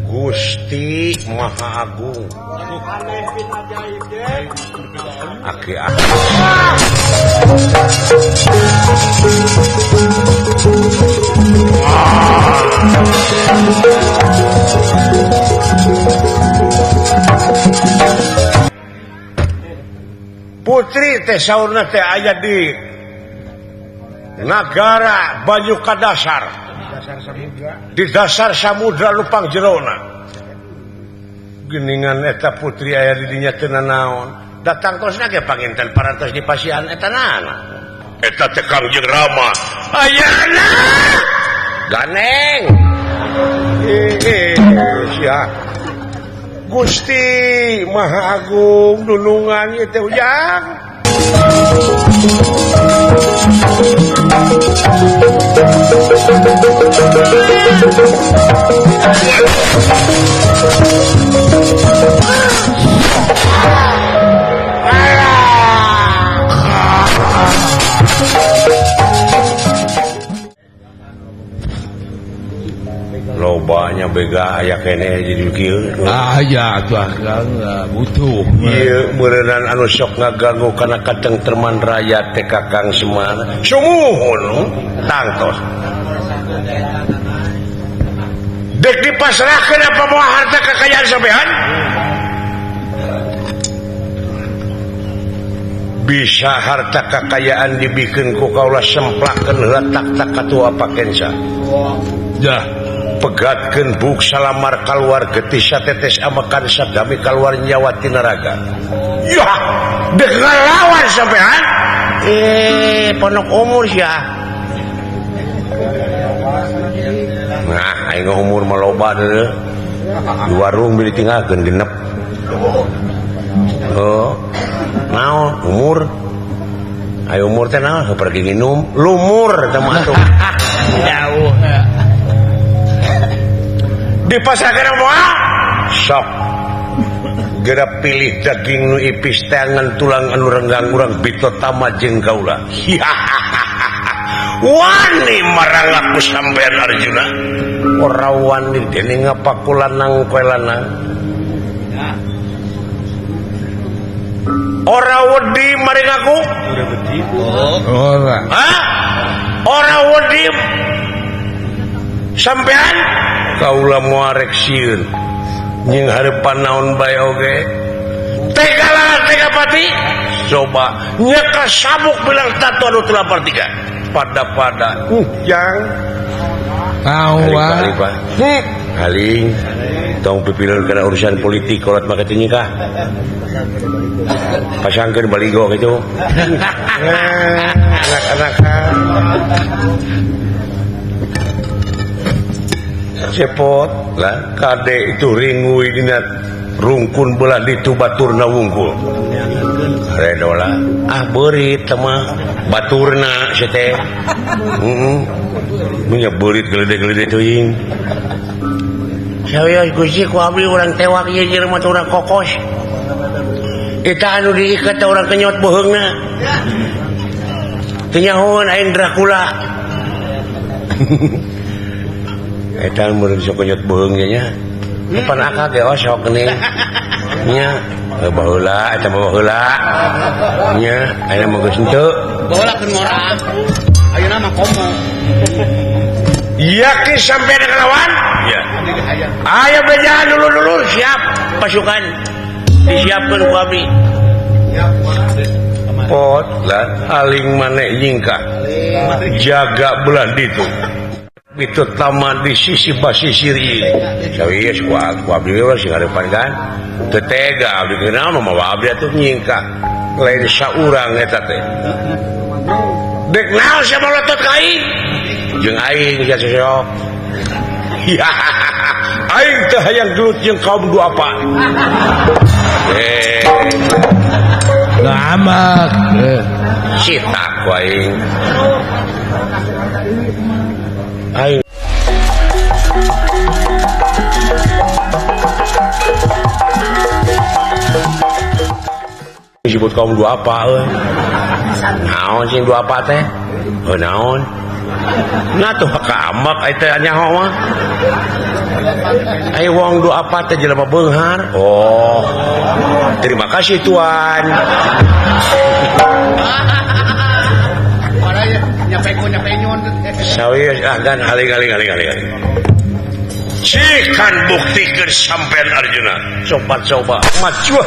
Gusti Maha Agung. Aki Putri teh saurna teh aya di Nagara Banyu Kadasar, di dasar samudra lupang jerona. Geningan eta putri aya di dinya teu nanaon. Datang tosna ge panginten parantos di pasian eta naana. Eta teh Kangjeng Rama. Ayana ganeng. Sia. Gusti Maha Agung nunungan ieu teh ujang. Lobanya bega aya kene jadi kieu. Ya tuh Kang butuh. Ieu meureunana anu sok ngaganggu kana katengtreman rakyat teh Kakang Semana. Sumuhun tangtos. Dek dipasrahkeun apa moal harta kekayaan sampean? Bisa harta kekayaan dibikeun ku kaula semplakeun heula tak katua pakensa. Ya, pegatkeun buk salamar kaluar getih satetes amakan sadami kaluar nyawa tina raga. Yah, dek ngalawan sampean? Ponok umur sia. Nah, aing umur mah loba deui. Di warung beli tinggalkeun genep. Oh. Naon umur? Ayo umur teh naon? Pergi nginum lumur teh mah atuh. jauh. Dipasarkeun moal? Sok. Geura pilih daging nu ipis teh ngan tulang anu renggang urang bitotama jeung kaula. Wani marang aku sampean Arjuna. Ora wani dene ngapakulanang koe lanang. Ora wedi maring aku? Ora. Hah? Ora wedi sampean? Kaula moarek sieun. Nying hareupan naon bae oge. Tega lah tega pati. Coba nyeka sabuk bilang tato anu teu lapar tiga. Pada-pada. Jang. Tawa. Haling. Tong pipileun kana urusan politik kolot mah kitu nya kah? Pasangkeun baligo kitu. Anak-anak. Cepot lah kade itu ringui dina rungkun belah ditu baturna wungkul. Redola beurit mah baturna sia teh. Nya beurit gelede-gelede teuing. Saya Gusti ku abdi urang tewak ieu jeung mah urang kokos. Eta anu diiket urang kenyot beheungna. Teu nyahoan aing Dracula. Eta meureun sok kenyot beheung nya. Depan akak ge sok geuning. Nya baheula eta baheula. Nya aya mah geus henteu. Baheulakeun ngorang. Ayeuna mah komo. Yakin sampai dengan lawan? Ya. Ayo bejaan dulu siap pasukan. Disiapkan ku abdi. Pot lah aling maneh nyingkah. Jaga belah ditu. Itu taman di sisi basisir ieu. Sawieu ku abdi we sing hareupan kan. Teu tega abdi kenal mah abdi atuh nyingkah. Lain saurang eta teh. Dek naon sia malotot ka aing? Jeung aing sia sosok. Ya, aing teh hayang gelut jeung kaum duapa. Ngamak. Cita ku aing. Aing disebut kaum duapa euy. Naon sing duapa teh? Naon? Nah tuh kamak ai teh nyaho mah. Ai wong do apa teh jelema beunghar. Oh. Terima kasih Tuan. Orangnya nyampe nyon. Sawi dan haling. Cikan buktikeun sampean Arjuna. Coba maju.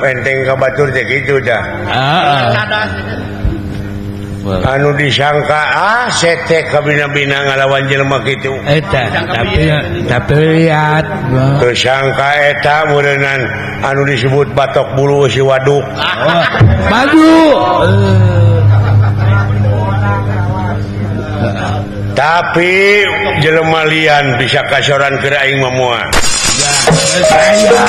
enteng ka batur teh kitu dah. Cadas. Anu disangka sete kabina-bina ngalawan jelema kitu. Eta tapi lihat Teu sangka eta meureunnan anu disebut batok bulu si waduk. maju Tapi jelema lian bisa kasoran keur aing mah moal. saya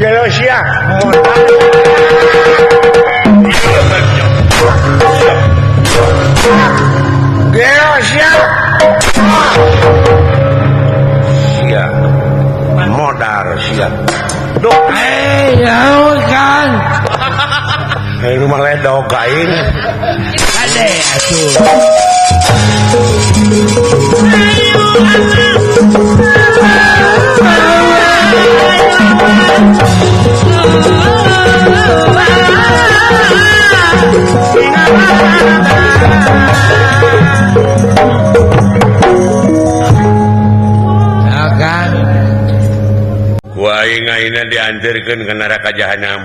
Jelosia Jelosia siap modal siap dok naon kan rumah ledok kain ade atuh kan Kuaing aina diantarkeun ke neraka jahanam.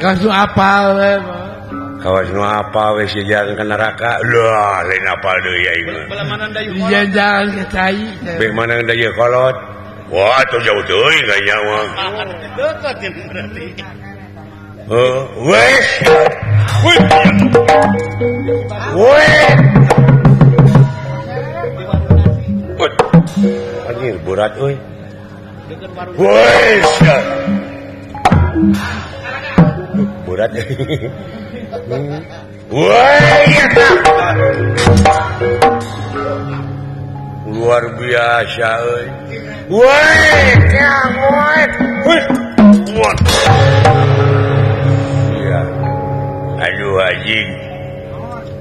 kasu apal we Kawas nu apa we si jalan ke neraka. Lah lain apal deui aing mah. jalan ke cai Beh mana daya kolot. Wah atuh jauh teuing kayaknya mah. Deket ini berarti. Wes. Wes. Anjir berat euy. Wes. Berat. Wes. Luar biasa euy. Wes, wes. Wes. Iya. Aduh anjing.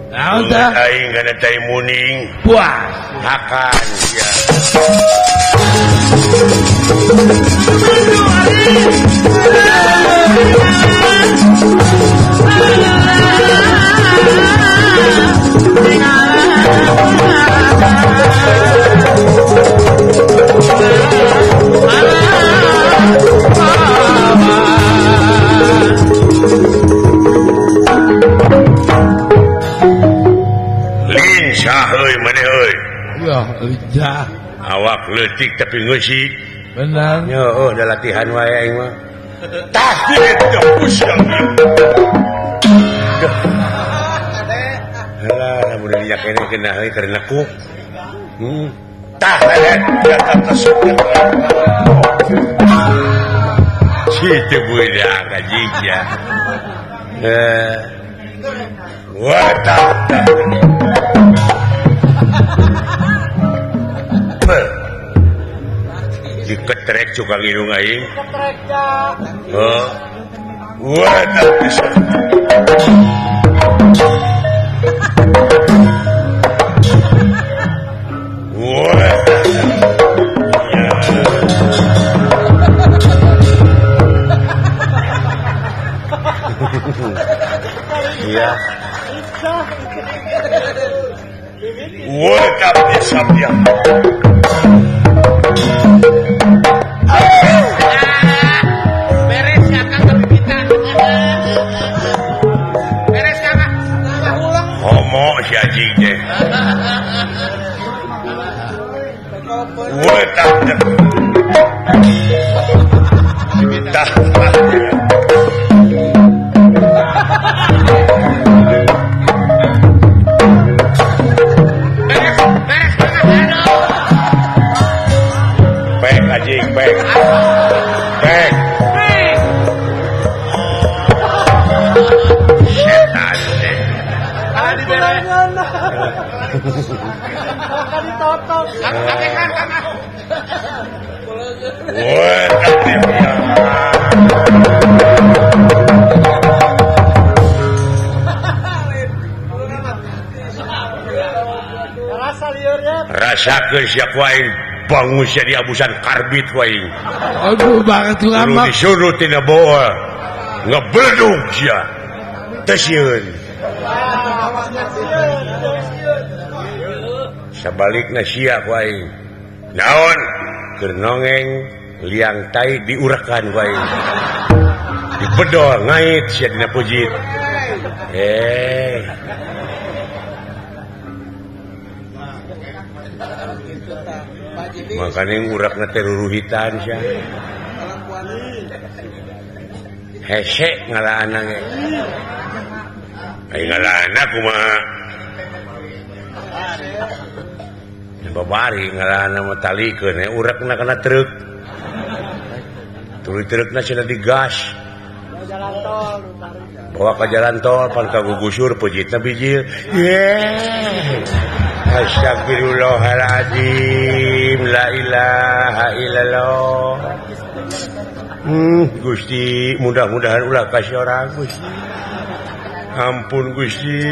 naon tah Aing kana tai muning. puas Akan ya. Lincah euy maneh euy. ya ujah Awak leutik tapi ngeusi. benar Nya da latihan wae aing mah. Tah kitu pusing. Halah lamun dia kene kena euy karena ku. Tah lelet jatah tasuk. Citu budak anjing ya. Wadah. Diketrek juga ngirung aing. Wadah bisa. Iya. Wadah bisa dia. Beres ya Kang tapi kita. Beres Kang. Homo si anjing teh. Wadah. Tah. Pek anjing, pek. Pek. Setan teh. Kalau diberes. Akan ditotok. Kakekan Kang. Wadah dia. rasa siap waing bangun di abusan karbit waing Aduh banget tuh lu lama. disuruh tina bawa ngebleduk sia tesieun sabalikna sia waing naon keur nongeng liang tai diurakan waing dibedol ngait sia dina pujit makanya ngurakna teh ruruhitan sia hese ngalaana ge ai ngalaana kumaha babari ngalaana mah talikeun urakna kana truk tuluy trukna cenah digas bawa ke jalan tol pan kagugusur pujitna bijil astagfirullahaladzim la ilaha illallah Gusti mudah-mudahan ulah kasih orang Gusti ampun Gusti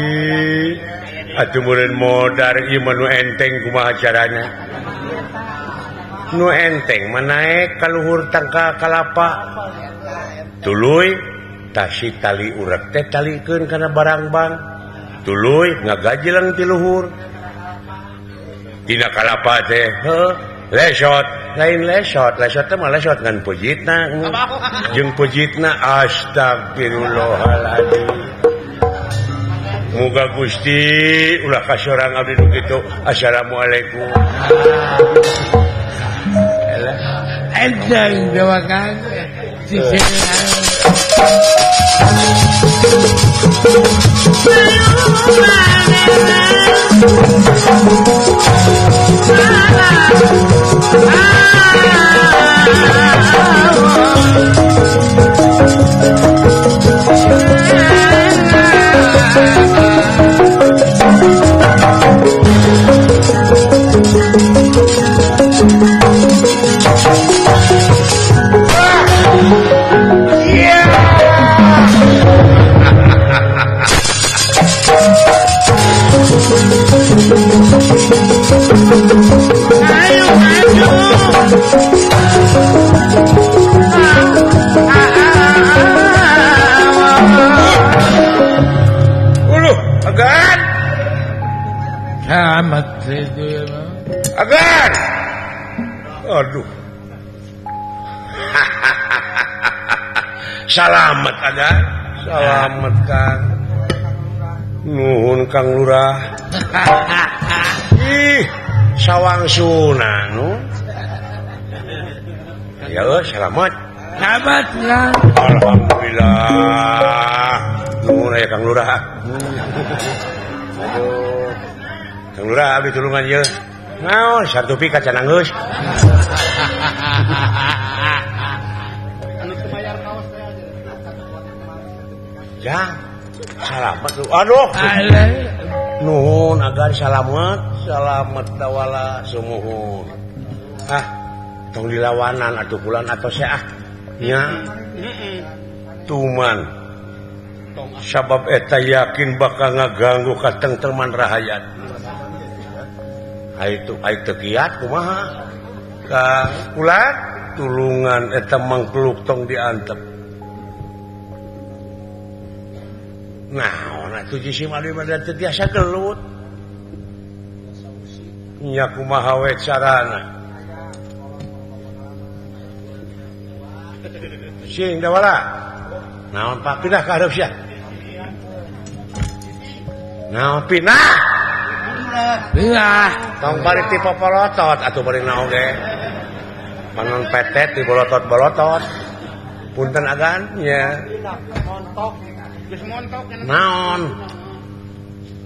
atuh meureun modar ieu mah nu enteng kumaha carana nu enteng manaek ka luhur tangka kalapa tuluy tasih tali urak teh talikeun kana barang bang tuluy ngagajelang ti luhur tina kalapa teh lesot lain lesot teh mah lesot ngan pujitna jeung pujitna astagfirullahaladzim muga Gusti ulah kasorang abdi nu kitu assalamualaikum Enteng doakan. Agan Selamat itu ya Bang. Agan aduh salamet Agan salamet Kang nuhun Kang Lurah ih sawang suna nu ya selamat Selamat ya. alhamdulillah nuhun aya Kang Lurah aduh Kang Lurah abdi tulungan ieu naon satu pika can geus Jang salamet lu aduh nuhun agar salamet dawala sumuhun tong dilawanan atuh bulan atau seah nya tuman sabab eta yakin bakal ngaganggu ka tengteuman rahayat itu kiat kumaha ka ulah tulungan eta mangkluk tong diantep naon atuh jisim abdi mah teu tiasa gelut nya kumaha we carana sing dawala naon Pak pindah ka hareup sia naon pindah tong bari ti popolotot atuh bari naon ge panon petet di bolotot punten Agan nya naon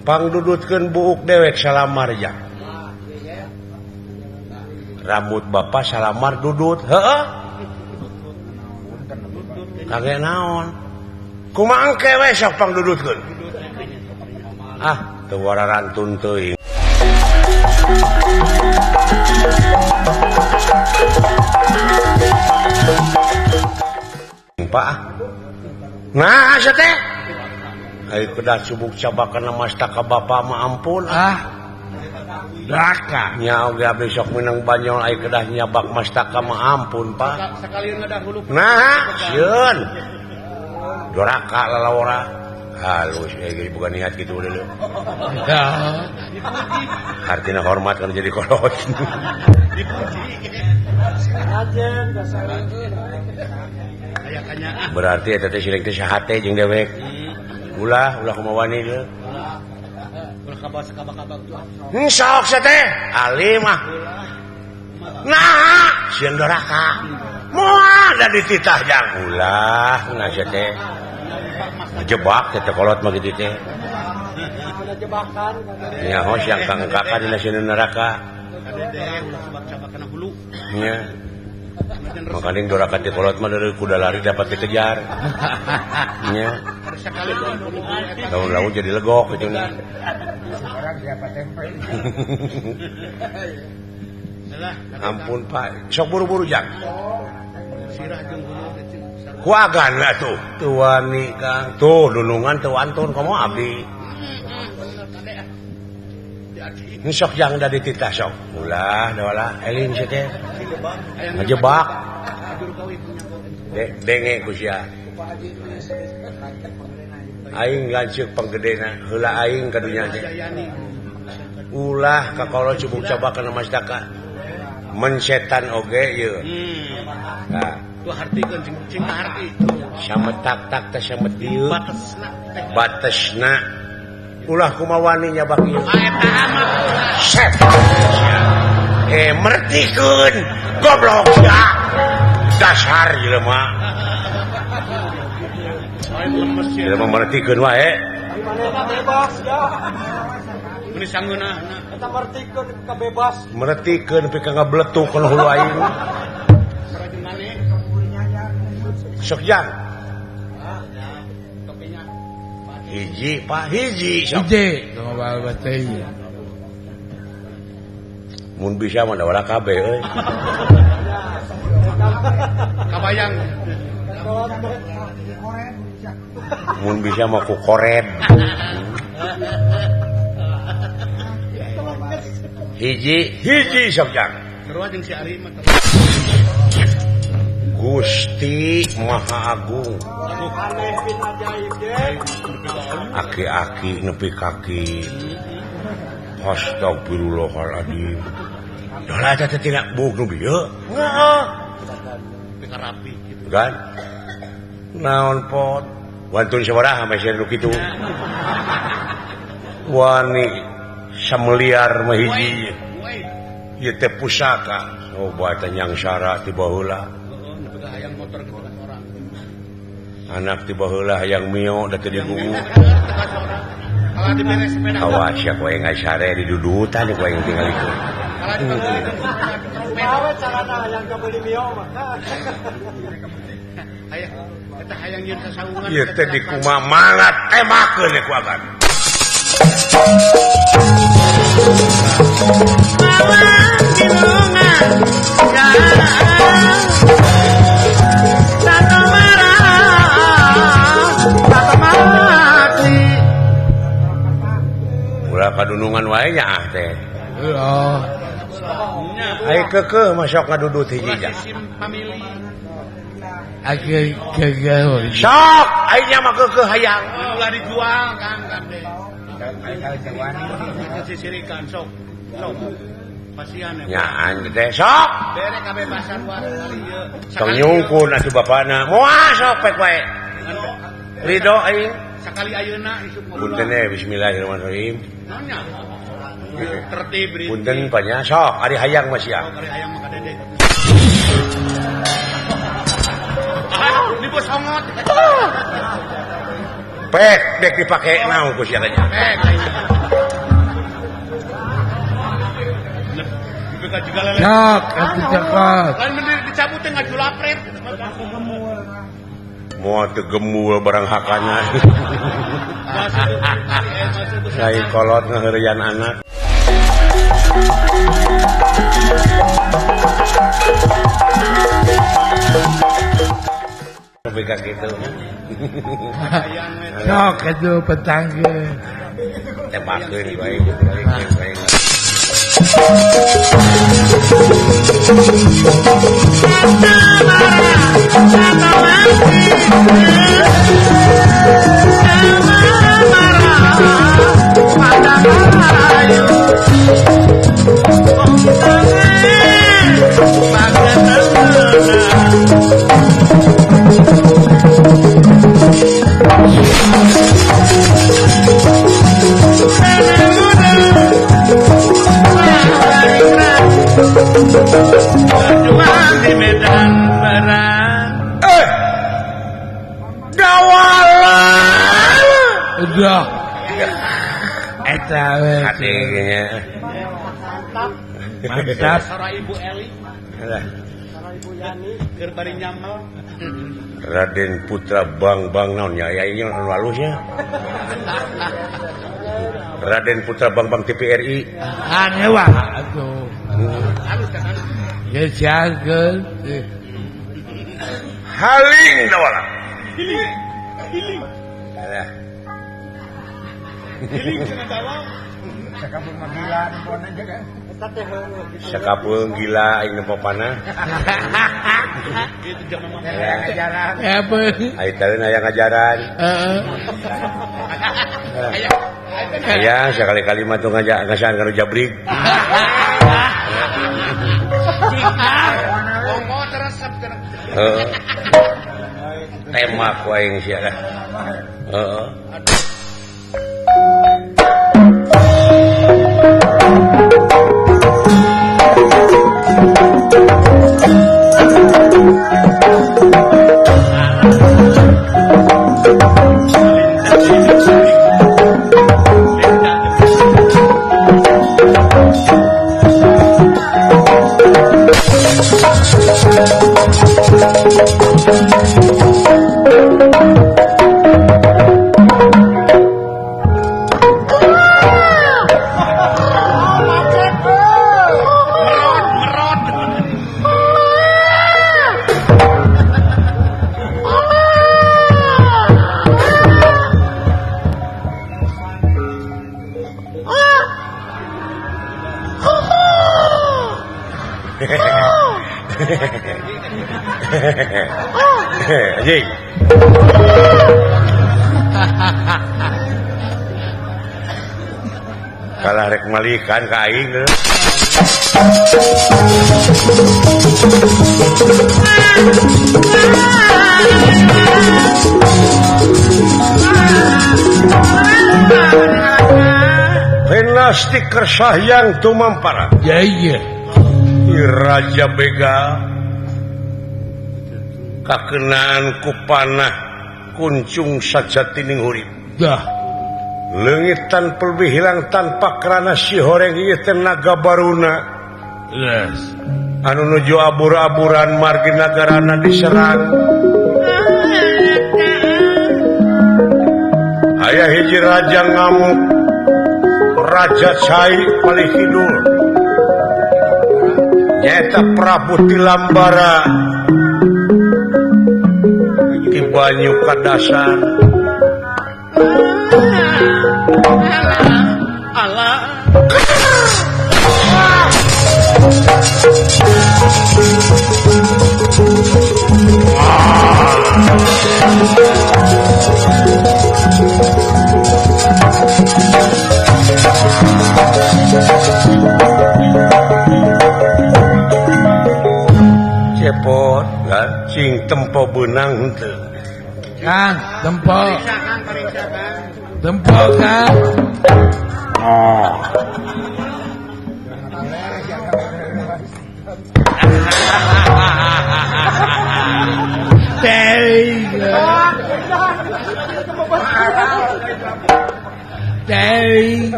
pangdudutkeun buuk dewek salamar ya rambut bapak salamar dudut heueuh kage naon kumaha engke we sok pangdudutkeun teu wararantun teuing Pak nah asa teh ai kedah subuk cabakan mastaka bapa mah ampun Neraka. nya oge besok menang banyol aya kedah nyabak mastaka mah ampun Pak. Sekalian ngadah hulu. Nah, sieun. Doraka lalawara. Halus bukan niat gitu dulu. Ya. Artinya hormat kan jadi kolot. Berarti eta teh sileng teh sahate jeung dewek. Ulah kumaha wani deui. Ulah kabas kabak-kabak tuh. Sok teh ali mah. Nah, sieun doraka. Moal da dititah jang ulah ngase teh. Jebak teh kolot mah kitu teh. Ada jebakan. Nya hos yang kang kakak dina sieun neraka. Kadede ulah sabak-sabak kana hulu. Nya. Makanya doraka teh kolot mah dari kuda lari dapat dikejar. Nya. Sekali tuh. Tahun lalu jadi legok gitu nih. Ampun Pak, sok buru-buru jak. Sirah jeung hulu. Kuagan lah tuh, tuani Kang. Tuh dunungan tuh antun kamu abdi. Ini sok yang dari titah sok. Ulah, dah elin sih teh. Ngejebak. Denge ku sia. Aing lanceuk panggedena, heula aing ka dunya teh. Ulah ka kalau cubuk coba kana mastaka. Men setan oge ieu. Nah, tuh hartikeun cing harti. sametak-tak teh samet dieu. Batesna. Batesna. Ulah kumaha wani nyabak ieu. Eta mah. Set. Mertikeun goblok ya. Dasar jelema. Jelema mertikeun wae. Manehna bebas ya. Mun sanggeuna eta mertikeun kabebas. Mertikeun nepi ka ngabletuk kana hulu aing. Sok jang. Hiji Pak, hiji sok. Ide, sama bawa teh. Mun bisa mah da wala kabeh euy. Kabayang. Mun bisa mah ku kored. Hiji sok jang. Terus jeung si Ari mah. Gusti Maha Agung. Aki-aki nepi kaki. Astagfirullahaladzim. Dolah eta teh tina buk nu bieu. Heeh. Pika rapi gitu. Kan? Naon pot? Wantun sabaraha mah sia nu kitu. Wani sameliar mah hiji. Ieu teh pusaka. Coba teh nyangsara ti baheula. Hayang motor ke orang. Anak ti baheula hayang mio da teu digungu. Kalau diberes sepeda. Awas ya kowe ngasare di dudutan kowe yang tinggal itu. Kalau diberes sepeda carana hayang kabeli mio mah. Hayang eta hayang yeun sasaungan. Ieu teh di kumaha mangat tembakeun ku agan. Ulah kadunungan wae nya ah teh. Oh. Ai keukeuh mah sok ngadudut hiji ja. Akhir gagal. Sok ai nya mah keukeuh hayang. Ulah dijual Kang Gade. Sisirikan sok. Sok. Pasian ya. Nyaan teh sok. Bere kabebasan warung kali ieu. Tong nyungkun atuh bapana. Moal sok pek wae. Ridho aing. Sakali ayeuna isuk mobil. Punten bismillahirrahmanirrahim. Nanya. Tertib ri. Punten panya sok ari hayang mah sia. Ari hayang mah kadede. Ini bos hongot. Pek dek dipake naon ku sia teh. Pek. Dipeka juga lele. Cok, itu cokot. Lain mendiri dicabut teh ngajulapret. Moal teu gemul barang hakana. Lain kolot ngaheureuyan anak. Beka gitu. Cok, itu petangga. Tembakeun bae gitu bae. Berjuang di medan perang. Gawalan. Udah. Eta Hatinya. mantap. Sarah Ibu Eli, Alah. Sarah Ibu Yani, keur bari nyamal. Raden Putra Bang naon nya aya ieu anu halusnya. Raden Putra Bang TPRI. Aneh atuh. Ya jaga. Haling dawalan. Hiling Alah. cenah dalam. Sakabung manggilan pona jaga. Eta teh heueuh. Sakapeung gila aing nepopana. Kitu jeung mama Ajaran. Apa? Ai teh aya ngajaran. Heeh. Aya sekali-kali mah tuh ngajaran karo jabrig. Monggo teresep cenah. Heeh. Tema ku aing sia dah. Heeh. Anjing. Kalah rek malikan ka aing deh. Dinasti Kersahyang Tumampara. Ya iya. Raja Bega kakenaan ku panah kuncung sajatining urip. Dah. Leungitan pelbi hilang tanpa kerana si horeng ieu teh naga baruna. Yes. Anu nuju abur-aburan margi nagarana diserang. Aya hiji raja ngamuk, Raja Cai paling kidul. Nyaeta Prabu Tilambara di banyu kadasar. Allah. Cepot kan cing tempo benang henteu. Kang, tempo. Periksa kan. Tempo Kang. Dari.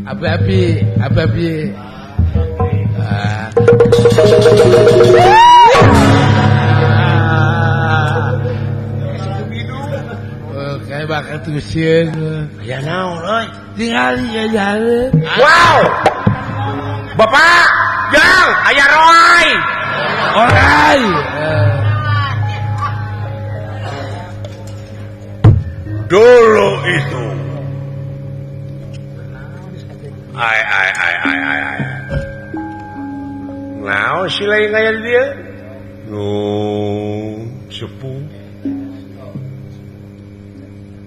Abi. Kayak bakal tusin. Ya naon euy. Tinggal ya jalan. Wow. Bapak, Jang, aya Roy. Alright. Dulu itu. Ai. Naon si lain aya dia? Sepuh.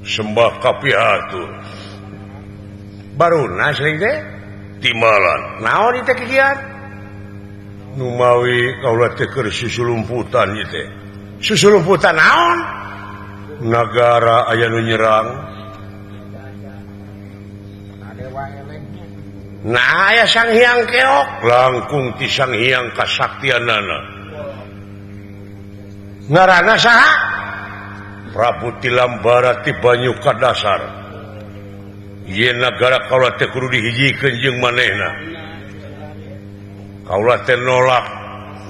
Sembah kapiatur. Baruna si lain teh timalan. Naon itu kikian? Numawi kaula teh keur susulumputan ieu teh. Susulumputan naon? Nagara aya nu nyerang. Nah aya Sang Hyang Keok langkung ti Sang Hyang kasaktianana. Ngaranna saha? Prabu Tilambara ti Banyu Kadasar. Ieu nagara kaula teh kudu dihijikeun jeung manehna. Kaula teh nolak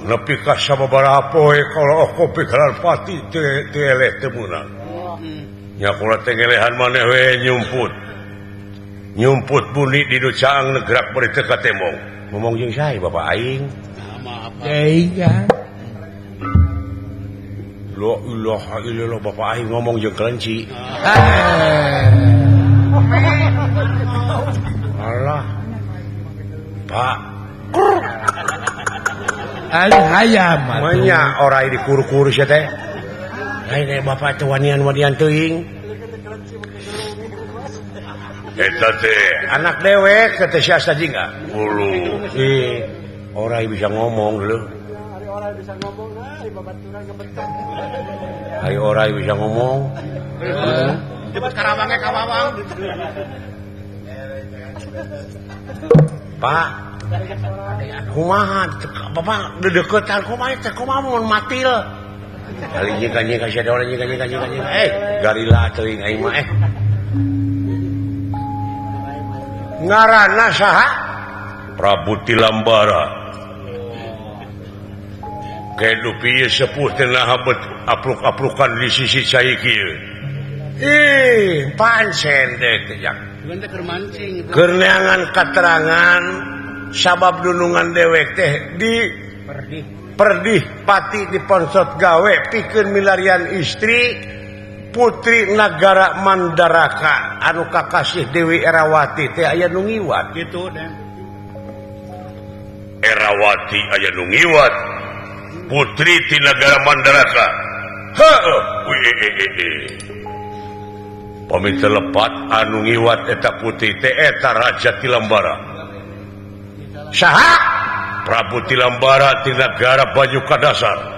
nepi ka sababaraha poe kaula kopi kalar pati teu eleh teu meunang. Nya kaula teh ngelehan maneh we nyumput buni di Caang negrak bari teu katemong. Ngomong jeung sae Bapak aing? Aing kan. La ilaha illallah Bapak aing ngomong jeung kelenci. Alah. Pak. Ali hayam. Manya orai dikur-kur sia teh. Lain Bapak teh wanian-wanian teuing. Eta teh anak dewek teh siasa jingga. Ulu. Orai bisa ngomong dulu. Hari orang bisa ngomong, babaturan ngebetok. Hari orai bisa ngomong. Jebet karawangnya kawawang. Pak, kumaha Bapak dedeketan kumaha mun matil. Kali nyika sia da orang nyika. Garila teuing aing mah Ngaranna saha? Prabu Tilambara. Kedu pieu sepuh teh naha apluk-aplukan di sisi cai kieu. Pancen deh kejak. Keur neangan katerangan sabab dunungan dewek teh di perdih pati diponsot gawe pikeun milarian istri putri nagara Mandaraka anu kakasih Dewi Erawati teh aya nu ngiwat kitu deh. Erawati aya nu ngiwat putri ti nagara Mandaraka. Heuh. Pami telepat anu ngiwat eta putri teh eta Raja Tilambara. Saha? Prabu Tilambara ti nagara Banyu Kadasar.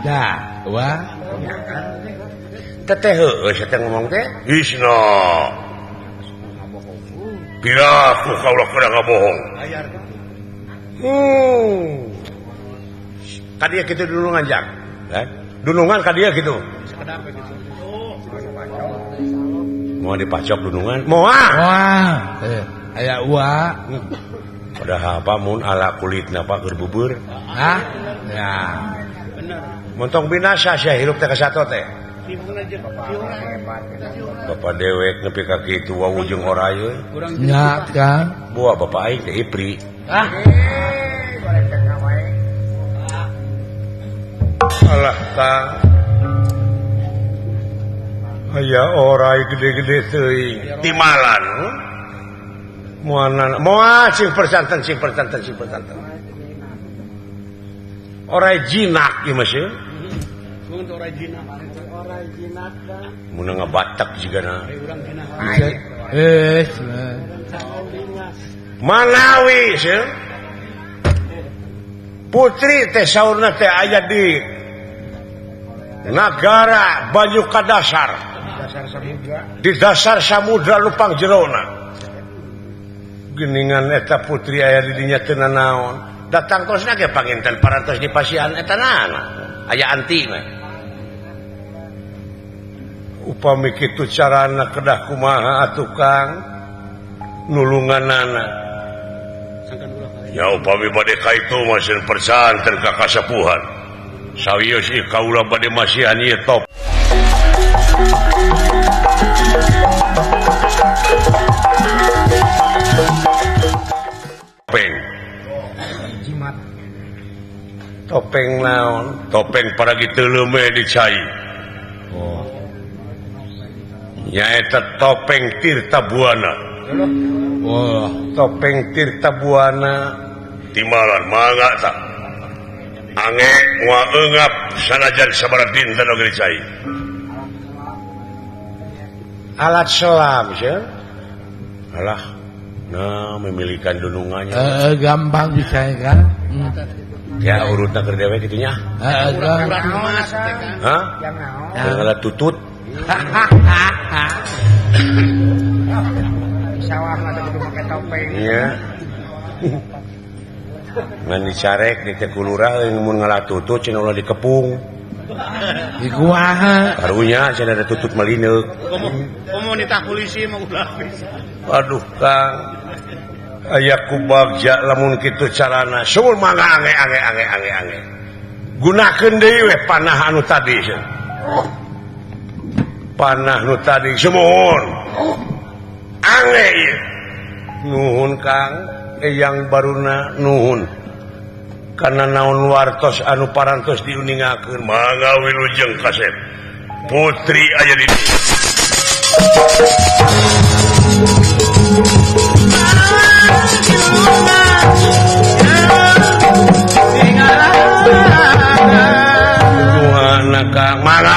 Dah, wah. Teteh heueuh saya ngomong teh. Isna. Piraku kaula kada ngabohong. Kadieu kitu dulungan jak. Dunungan kadieu kitu. Mau dipacok dunungan? Moal. Wah. Aya uak. Padahal apa mun ala kulitna Pak keur bubur? Hah? Ya. Bener. Montong binasa sia hirup teh ka sato teh. Bapak dewek nepi ka kitu wawujung orayeun. Nya kan. Buah bapak aing teh ipri. Alah Kang. Aya orai gede-gede teuing. Timalan. Moal sing persanten. Orai jinak ieu mah seuh. Mun orai jinak. Orai jinak da. Mun ngabatak jigana. Urang jinak. Manawi seuh. Putri teh saurna teh aya di nagara Banyu Kadasar. Di dasar samudra lupang jerona. Geningan eta putri aya di dinya teu nanaon. Datang tosna ge panginten parantos di pasian eta naana. Aya anti mah. Upami kitu carana kedah kumaha atuh Kang nulunganana. Ya upami bade kaitu masih persanten ka kasepuhan. Sawios ieu kaula bade masihan ieu top. Topeng naon? Topeng paragi teu leume di cai. nyaeta topeng Tirta Buana. Wah, Topeng Tirta Buana timalan mangga tak ange ngaengap sanajan sabaraha dinten oge dicai. Alat selam sih. Alah, nah memilikan dunungannya. gampang bisa kan? Ya urutna keur dewe kitu nya. Gampang. Hah? Yang ngalah tutut. Sawah mah kudu make topeng. Iya. Ngan dicarek di teh kulurah mun ngalah tutut cenah ulah dikepung. Di kumaha? Karunya cenah ada tutut malineuk. Komunitas polisi mah ulah bisa. Aduh Kang. Aya ku bagja lamun kitu carana. Sungguh mangga ange. Gunakeun deui we panah anu tadi. Panah nu tadi semohon. Ange ieu. Nuhun Kang, eyang baruna nuhun. Kana naon wartos anu parantos diuningakeun mangga wilujeng kasep. Putri aya di dieu. Nuhana Kang, mangga.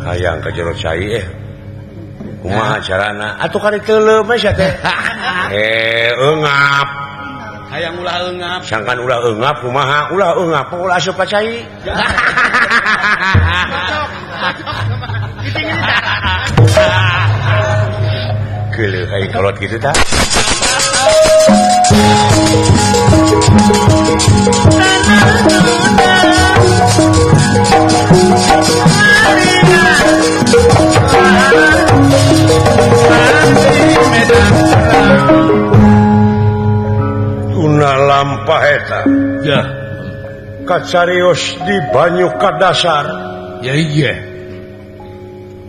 Hayang ka jero cai kumaha carana atuh kari teuleum we sia teh eungap Hayang ulah eungap. sangkan ulah eungap kumaha ulah eungap ulah asup ka cai geuleuh ai kolot kitu tah tuna lampah eta Ya, kacarios di banyu kadasar ya iya.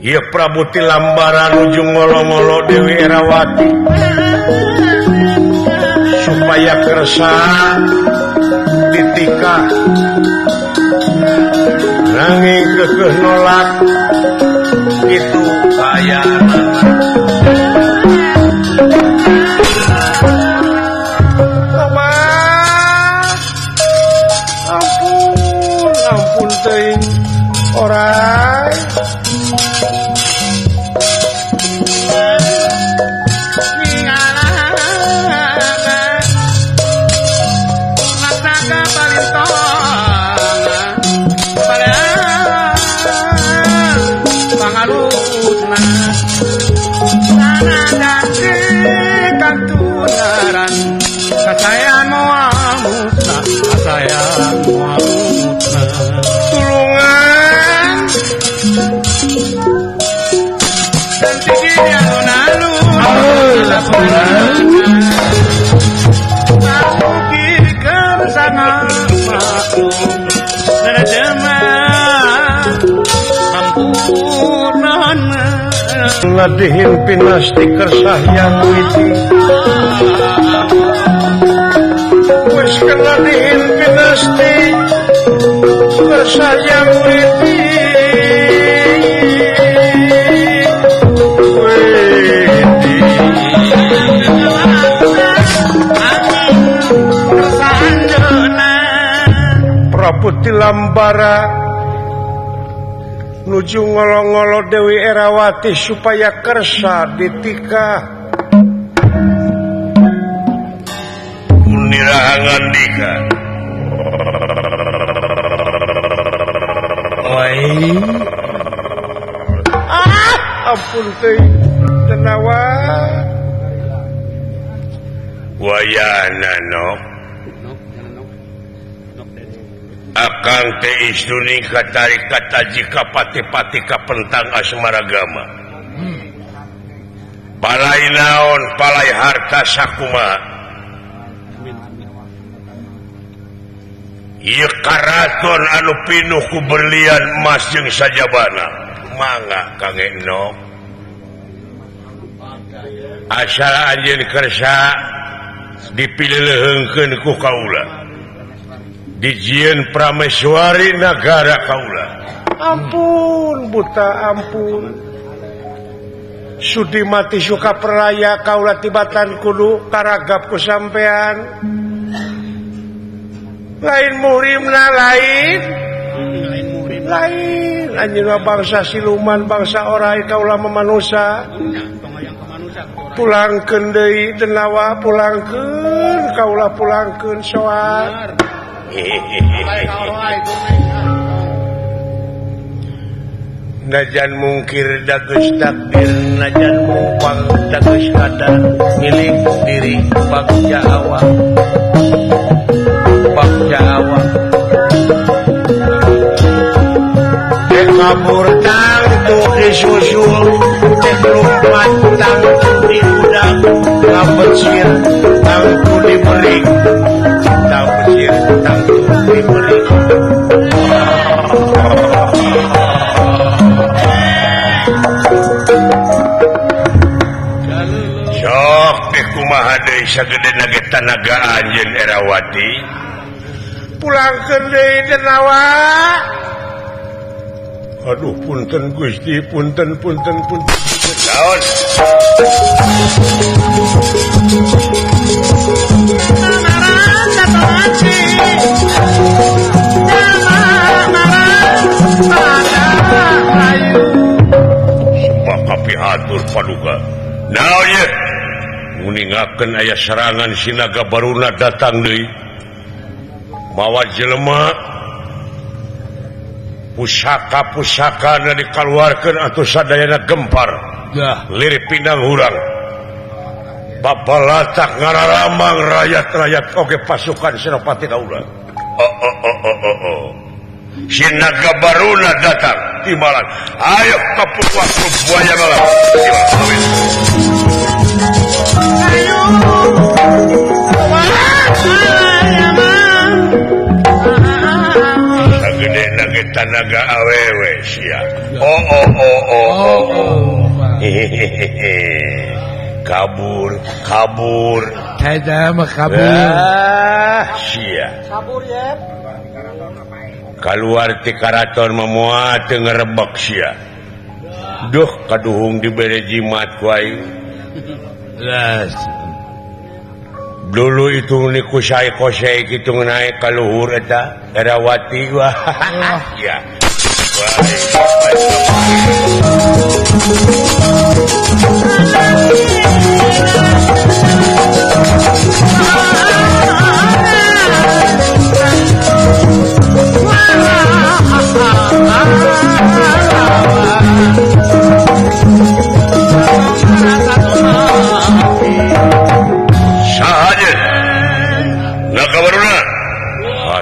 ieu Prabu Tilambaran nuju ngolo-ngolo Dewi Erawati supaya kersa ditikah nanging keukeuh nolak itu kayana ampun teuing orai ngadihin pinasti kersah yang witi wis ngadihin pinasti kersah yang witi Prabu Tilambara nuju ngolo-ngolo Dewi Erawati supaya kersa ditikah unirahangan dika ampun teuing tenawa wayana nok Akang teh istuni katari kata jika pati-pati kapentang asmaragama. Palai naon, palai harta sakuma. Ieu karaton anu pinuh ku berlian emas jeung sajabana. mangga Kang Eno asal anjeun kersa dipilih ku kaula dijieun prameswari nagara kaula. Ampun buta ampun sudi mati suka peraya kaula tibatan kudu karagap ku sampean lain murimna lain anjeunna bangsa siluman bangsa orai kaula mamanusa pulangkeun deui tenawa pulangkeun kaula pulangkeun soal najan mungkir dageus takdir najan mupang dageus kadar milik diri bagja awak kabur tang tu disusul lompat tang tu diudak ngabecir tang tu diberi tang becir tang tu diberi sok teh kumaha deui sagedena ge tanaga anjeun Erawati pulangkeun deui denawa. Aduh punten Gusti punten naon sumpah kapihatur paduka naon ye nguningakeun aya serangan sinaga baruna datang deui mawa jelema pusaka dikeluarkan atau sadayana gempar lirik pindang hurang babalatak ngararamang rakyat-rakyat oge pasukan Senopati kaula sinaga baruna datang timbalan ayo kaputuan buaya malam tanaga awewe sia kabur saya mah kabur sia Kabur ya. keluar ti karaton memuat teu ngarebek sia duh kaduhung dibere jimat ku aing dulu itu ni kusai-kusai kitu naik ka luhur eta Erawati wah ya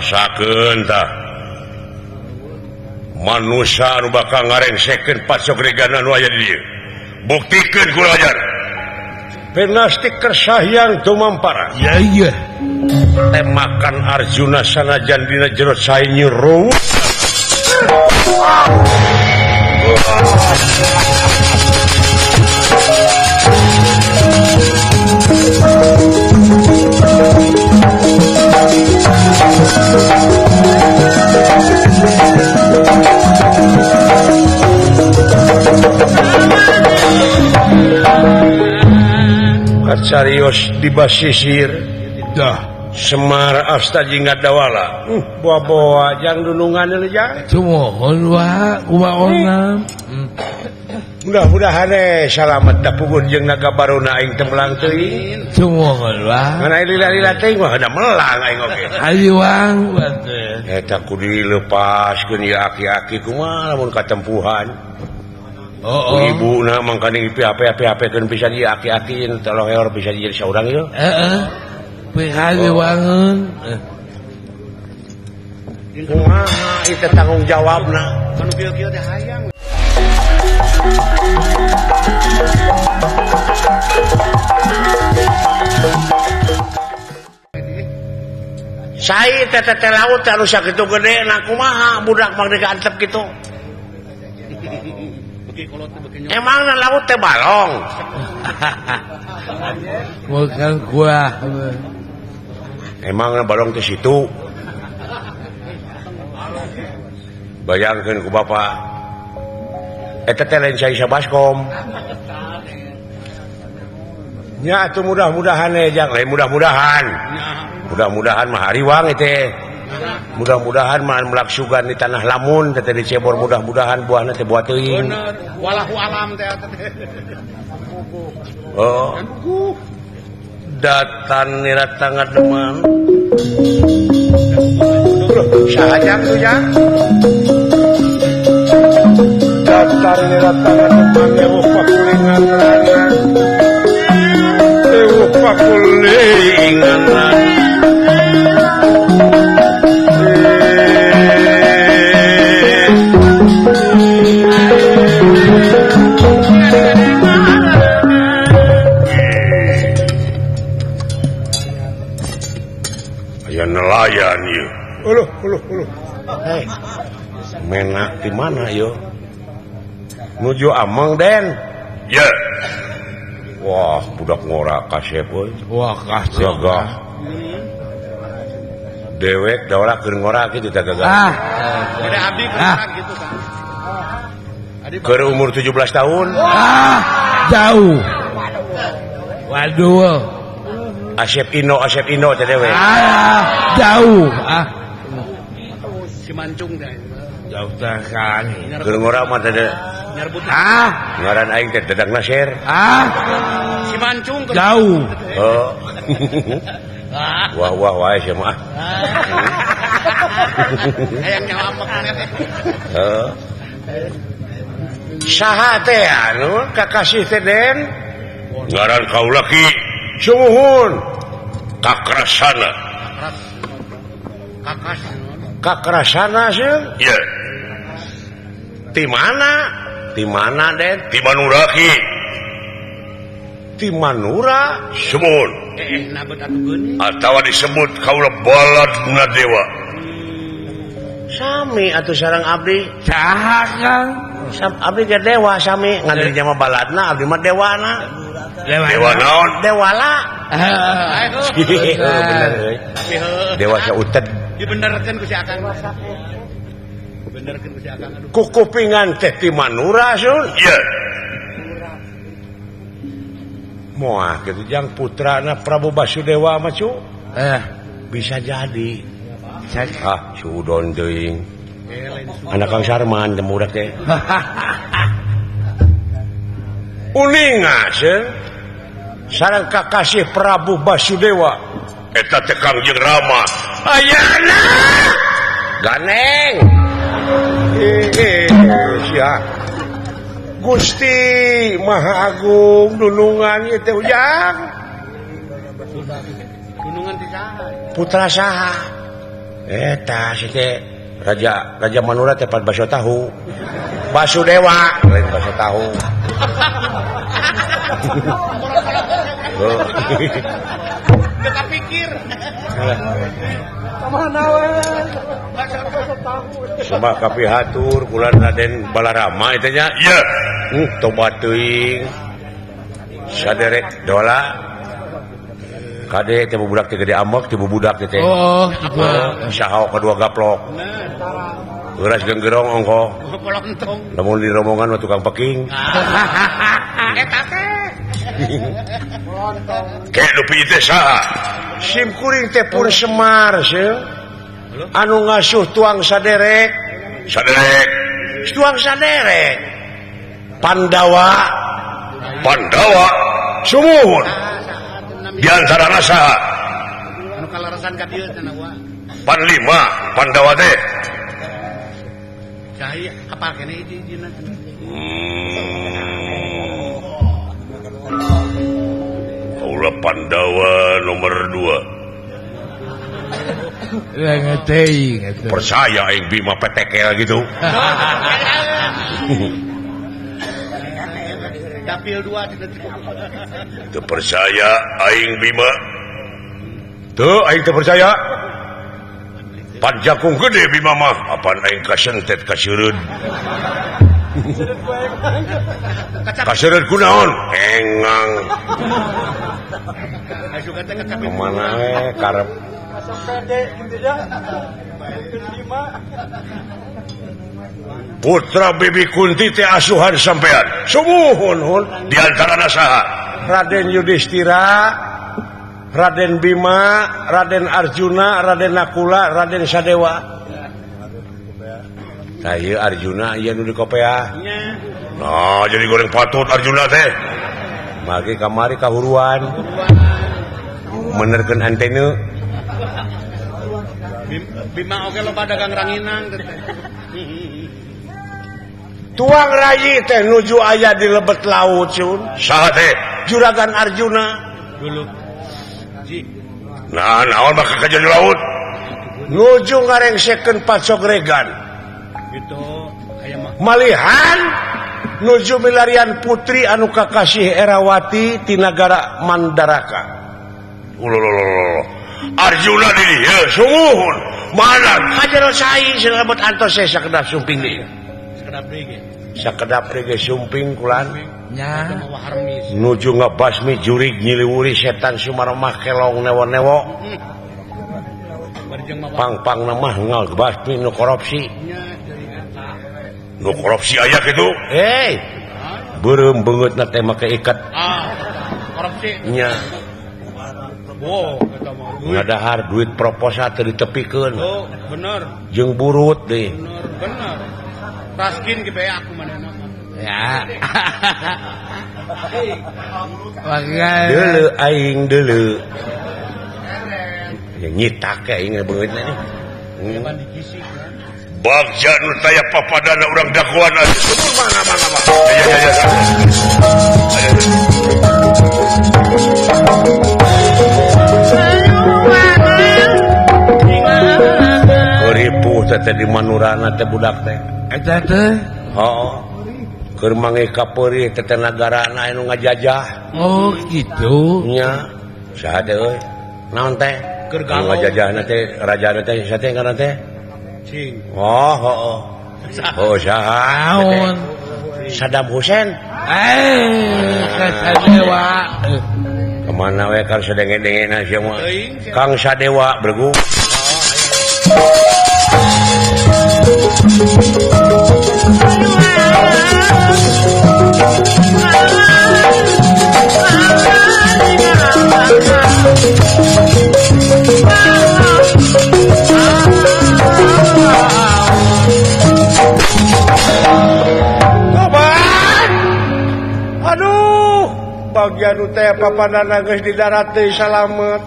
rasakeun tah manusia anu bakal ngarengsekeun pasogreganan nu aya di dieu buktikeun kula ajar penastik kersahyang tumampara iya temakan Arjuna sanajan dina jero sae nyuruh kacarios di basisir dah Semar Astaji Ngadawala boa-boa jang dunungan deui jang cumohon wa kumaha mudah-mudahan salamet da pugun jeung naga baruna aing teu melang teuing cumohon wa ngan lila-lila teuing mah da melang aing oge aliwang bate eta kudu dilepaskeun ya aki-aki kumaha lamun katempuhan ibuna mangkani piape-piapekeun pisan ieu aki-aki tolong eor bisa jadi saurang ieu pihaliwangeun kumaha itu tanggung jawabna anu kieu-kieu teh hayang sai teh laut anu sakitu gede na kumaha budak mangdek antep kitu Emang na laut teh balong. Bukan kuah. Emang na balong teh situ. Bayangkeun ku Bapak. Eta teh lain saisa baskom. Nya atuh mudah-mudahan jang, lain mudah-mudahan. Mudah-mudahan mah hariwang teh. Mudah-mudahan mah melaksugan di tanah lamun teh di cebor mudah-mudahan buahna teh buah teuing. Bener. Walahu alam teh. Oh. Datan nirata ngademan. Saha jang tuh jang? Datan nirata ngademan ewu pakulingan rangan. Ewu pakulingan rangan. Nelayan yuk. Uluh. Hei, menak di mana yuk? Nuju Amang Den. Ya. Wah, budak ngora kasep euy. Wah, kasep. Gagah. Dewek daulah keur ngora kitu teh gagah. Beda abdi beneran gitu kan. Keur umur 17 tahun. Jauh. Waduh. Asep Ino teh dewek. Jauh. Si mancung teh. Jauh kan. Keur ngora mah teh Nyerbut. ngaran aing teh Dadang Nasir. Si mancung tuh. Jauh. Oh. Wah wae sia mah. Hayang nyalamek teh. Saha teh anu kakasih teh Den? Ngaran kaula Ki Sumuhun. Kakrasana. Kakas. Kakrasana sih? Iya. Di mana? Di mana Den? Di Manura Ki. Di Manura Sumuhun. Nabet atuh geun. Atawa disebut kaula Baladna Dewa. Sami atuh sareng abdi. Saha Kang? Abdi ge dewa sami, ngan di mah baladna, abdi mah dewana. Dewa naon? Dewala. Bener euy. Dewa sauted. Dibenerkeun ku si Akang. Benerkeun ku si Akang aduh. Ku kupingan teh ti Manura sun. Iya. Moal kitu jang putrana Prabu Basudewa mah cu. Bisa jadi. Sudon teuing. Anak Kang Sarman teh budak teh. Uninga seuh. Sareng kakasih Prabu Basudewa. Eta teh Kangjeng Rama. Ayana. Ganeng. Sia. Gusti Maha Agung dunungan ieu teh ujang. Dunungan ti saha? Putra saha? Eta si teh Raja Manura teh pan baso tahu. Basudewa lain baso tahu. Teu kapikir. Kamana we? Sembah kapihatur kula Raden Balarama eta nya. Iya. Tobat teuing. Saderek dola. Kade teh budak teh gede ambek teh budak teh. Oh, saha kedua gaplok. Euras genggerong ongko. Polontong. Lamun di rombongan mah tukang peking. Eta teh. Kayak lupi teh saha? Sim kuring teh pun Semar seuh. Anu ngasuh tuang saderek. Saderek. Tuang saderek. Pandawa. Sumuhun. Di antara saha? Anu kalarasan ka dieu cenah wa. Panlima Pandawa teh. Cahaya apal kene hiji-hijina. Kaula Pandawa nomor 2. ngeteuing eta. Percaya aing Bima petekel gitu. Dapil 2 Teu percaya aing Bima. Teu aing teu percaya. Pan jakung gede Bima mah, apan aing kasentet ka seureud. Kaseureut kunaon? Engang. Kemana we karep? Asal pede gitu ya. Kelima. Putra Bibi Kunti teh asuhan sampean. Sumuhun hun di antara saha? Raden Yudhistira, Raden Bima, Raden Arjuna, Raden Nakula, Raden Sadewa. Nah, ieu Arjuna ieu nu di kopea. Nah, jadi goreng patut Arjuna teh. Magi kamari kahuruan. Menerkeun antena. Bima oke loba dagang ranginang. Tuang rayi teh nuju aya di lebet laut cun. Saha teh? Juragan Arjuna. Dulu. Nah, naon mah kajen di laut? Nuju ngarengsekeun pacogregan. Gitu aya mah. Malihan nuju milarian putri anu kakasih Erawati ti nagara Mandaraka. Ululululul. Arjuna di dieu sumuhun. Mana kajen sai selebet antos saya sakedap sumping deui. Sekedap deui ge. Sakedap ge sumping kulan. nya Nuju ngebasmi jurig nyiliwuri setan Sumarmah kelong newo-newo. Barjeng mah Pang-pang namah ngebasmi nu korupsi. Nu korupsi aya kitu. Beureum beungeutna teh make ikat korupsi. nya. Wow, eta mah. Ngadahar duit proposal teu ditepikeun. Oh, bener. Jeung burut deui. Bener. Raskin ge bae aku manehna mah. ya makanya Deuleu aing deuleu. Ya nyitak ke aing beungeutna nih. Ban digisik kan. Bagja nu taya papadana urang dakwaan aya. Semua mana-mana mah. Ya. Keripuh teh di manurana teh budak teh. eta teh Heuh. Keur mangge ka peurih teh nagarana anu ngajajah. oh gitu Nya. Saha teh euy? Naon teh? Keur Anu galau. ngajajahna teh rajana teh saha teh ngaranna teh? Cing. Oh, heuh. Oh, saha? naon Saddam Hussein. kasadewa Kemana we Kang Sadenge-dengena sia mah? Teuing sia. Kang Sadewa bergu. Kapan? Aduh, bagian nu teh papanana geus di darat teh salamet.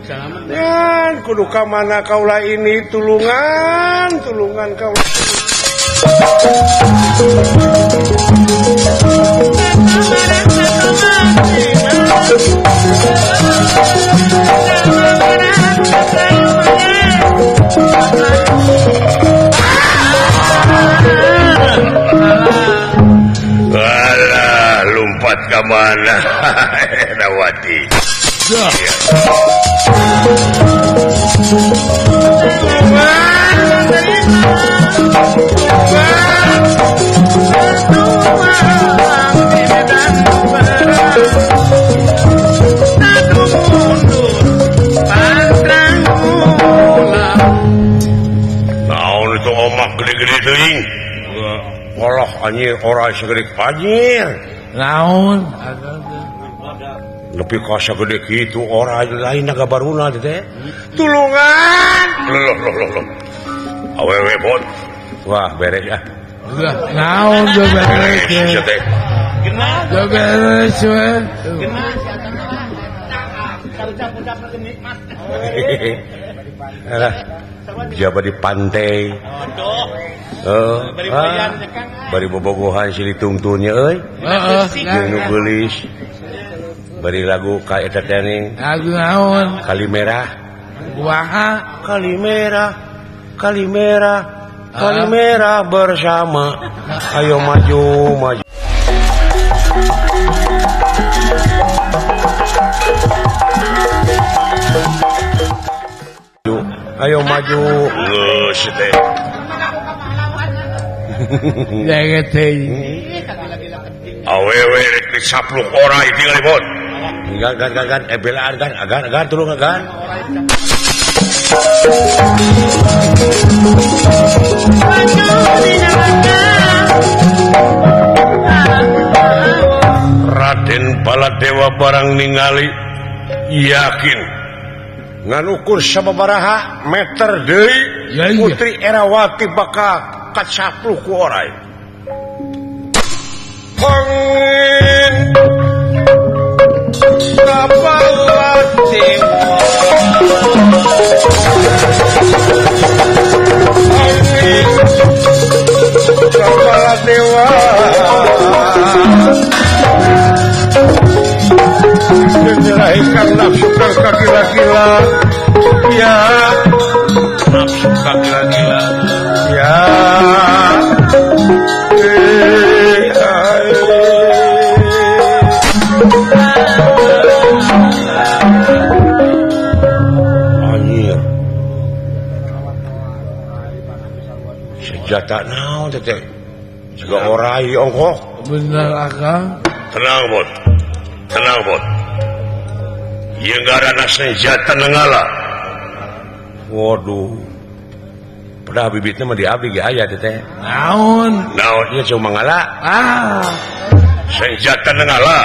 Salamet. Ngan kudu ka mana kaula ini tulungan kaula. Alah, lompat ka mana? Dawati. Naon itu omak gede-gede teuing? Ngolah anjir ora segede panyir. naon Nepi ka sagede kitu ora lain nagabaruna teh. Tulungan. Loh. Awewe bot. Wah, beres ah. udah naon do beres Sia teh. Genah. do beres we Genah si eta mah. Carucap-ucap nikmat. Alah. Jaba di pantai. Aduh. Bari bayan teh Kang. Bari bobogohan si ditungtunya euy. heeh Jeung nu geulis. Bari lagu ka eta teh ning lagu naon Kali Merah. kumaha Kali merah bersama. Ayo maju. Ayo maju. Geus teh. Jangan teh. Awewe rek disapluk orang itu ngalibot. Gan belaan kan agan tulung agan. Raden Baladewa barang ningali yakin nganukur sababaraha meter deui Ya, iya. Putri Erawati bakal kacapluk ku orai. Pangin Baladewa Pangin Baladewa menyerahkan nafsu kang gila-gila ya nafsu kang gila-gila ya anjir senjata naon teh juga orai ongkok Bener akang. tenang bot yang garana senjata nenggala waduh pada bibitnya mah diabdi ge aya teh Naon. naonnya cuma ngala senjata nenggala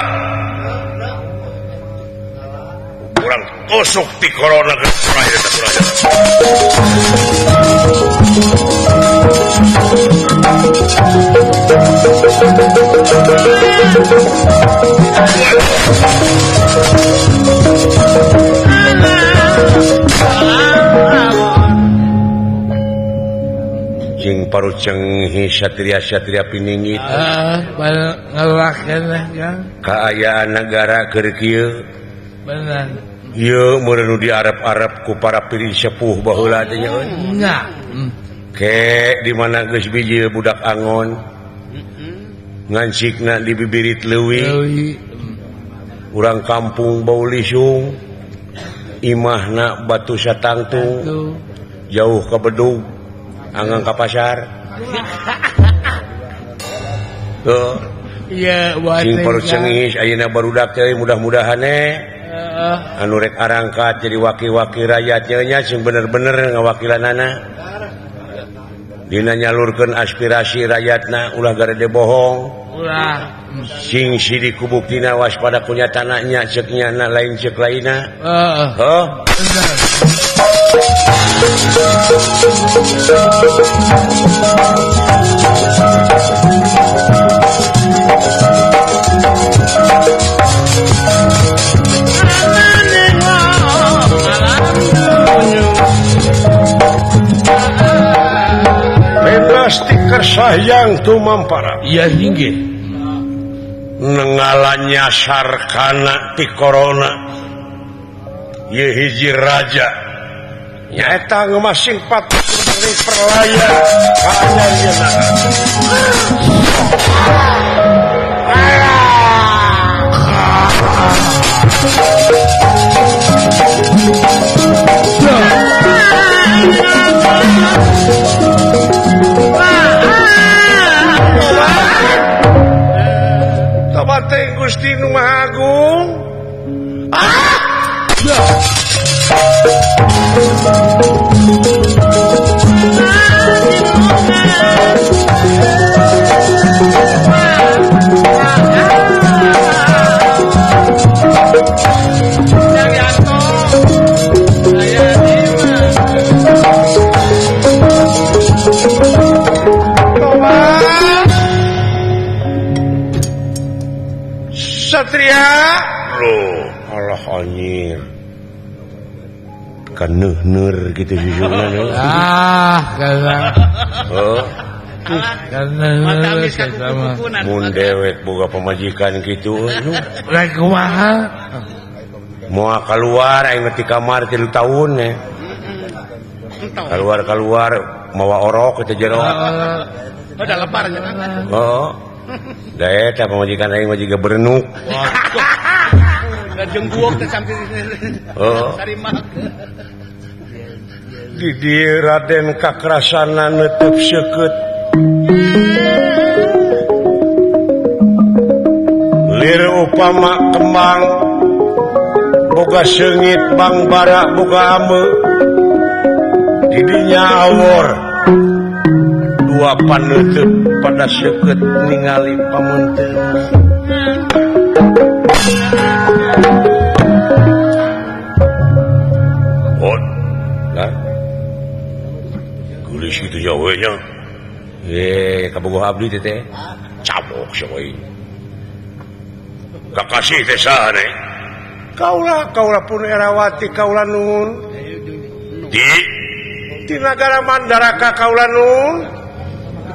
kurang tusuk ti corona ke kurang eta kurang jeung parut cenghi satria piningit Pada ngelakan lah kan. kaayaan negara keur kieu Bener. ieu meureun di Arab-Arab ku para piri sepuh baheula teh nya euy Enggak. ke di mana geus biji budak angon ngancikna di bibirit leuwih Dewi. urang kampung bau lisung imahna batu satangtung Tuh. jauh ke bedug anggang ka pasar tuh Iya, buat sing parut cengis ayeuna barudak teh mudah-mudahan anu rek arangkat jadi wakil-wakil rakyatnya nya sing bener-bener ngawakilanana dina nyalurkeun aspirasi rakyatna ulah garede bohong Ulah. sing sidik ku buktina waspada kunya tanahnya cek nyana lain cek laina heuh Bener. bebas ti kersayang tumampara Iya hingga. nengalanya sarkana ti corona ye hiji raja nyaeta ngemasing patut dari perlaya hanya yeuna Tabate Gusti Nu Maha Agung Satria loh Allah anjir kan neuh gitu jujurna Karena. oh Karena sama. mun dewek boga pamajikan gitu Rek kumaha. mau keluar aing ti kamar 3 tahun ya keluar mawa orok ke jero Udah lepar ya. oh da eta pamajikan aing mah jiga berenuk Dan jengguok teh sampai oh Sarimak. di dieu Raden kakrasana neuteuf seukeut upama kembang boga sengit bang bara boga ame didinya awor dua paneuteut pada seukeut ningali pamunteun oh lah geus kitu ya we nya kabogoh abdi teh cabok sawe kakasih teh saha kaula pun erawati kaula nuhun di negara Mandaraka kaula nuhun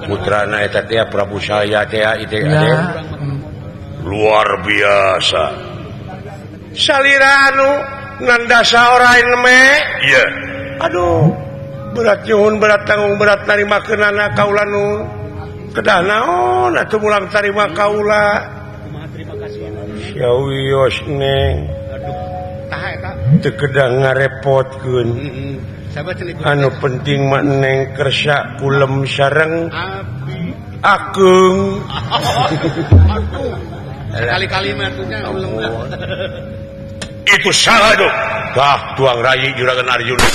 putrana eta teh Prabu Saya teh itu luar biasa salira anu nandasa orain me iya aduh berat nyuhun berat tanggung berat narimakeunana kaula nuhun kedah naon atuh mulang tarima kaula ya wios neng teu kedah ngarepotkeun anu penting mah neng kersa kulem sareng akeung kali-kali mah itu salah dong dah tuang rayi juragan Arjuna